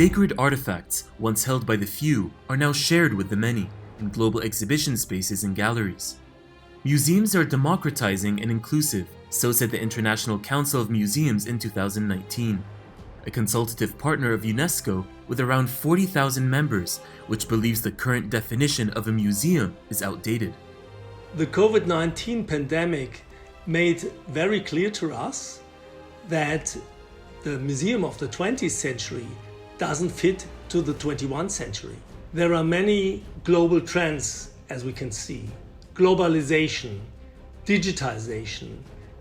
Sacred artifacts, once held by the few, are now shared with the many in global exhibition spaces and galleries. Museums are democratizing and inclusive, so said the International Council of Museums in 2019, a consultative partner of UNESCO with around 40,000 members, which believes the current definition of a museum is outdated. The COVID-19 pandemic made very clear to us that the museum of the 20th century doesn't fit to the 21st century. There are many global trends, as we can see: globalization, digitization,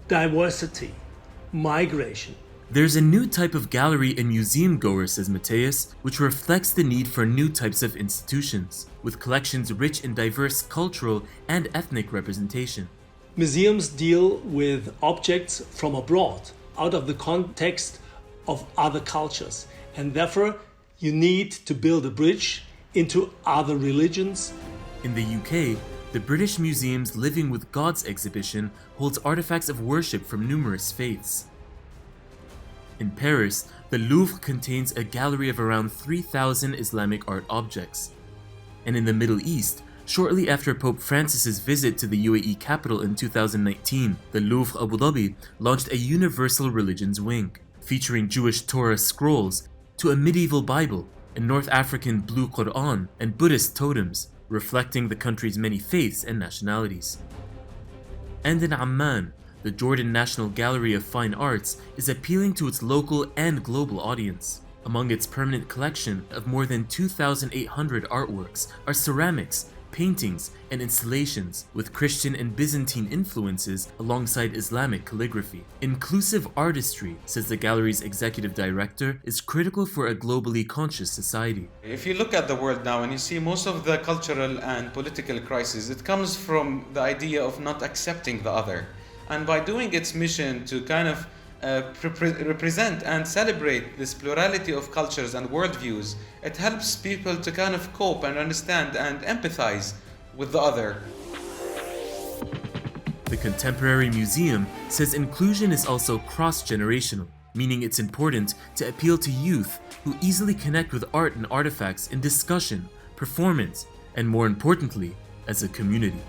diversity, migration. There's a new type of gallery and museum goer, says Matthias, which reflects the need for new types of institutions, with collections rich in diverse cultural and ethnic representation. Museums deal with objects from abroad, out of the context of other cultures, and therefore you need to build a bridge into other religions. In the UK, the British Museum's Living with Gods exhibition holds artifacts of worship from numerous faiths. In Paris, the Louvre contains a gallery of around 3,000 Islamic art objects. And in the Middle East, shortly after Pope Francis's visit to the UAE capital in 2019, the Louvre Abu Dhabi launched a universal religions wing, featuring Jewish Torah scrolls to a medieval Bible, a North African blue Quran, and Buddhist totems, reflecting the country's many faiths and nationalities. And in Amman, the Jordan National Gallery of Fine Arts is appealing to its local and global audience. Among its permanent collection of more than 2,800 artworks are ceramics, paintings, and installations with Christian and Byzantine influences alongside Islamic calligraphy. Inclusive artistry, says the gallery's executive director, is critical for a globally conscious society. If you look at the world now and you see most of the cultural and political crisis, it comes from the idea of not accepting the other. And by doing its mission to kind of represent and celebrate this plurality of cultures and worldviews, it helps people to kind of cope and understand and empathize with the other. The Contemporary Museum says inclusion is also cross-generational, meaning it's important to appeal to youth who easily connect with art and artifacts in discussion, performance, and more importantly, as a community.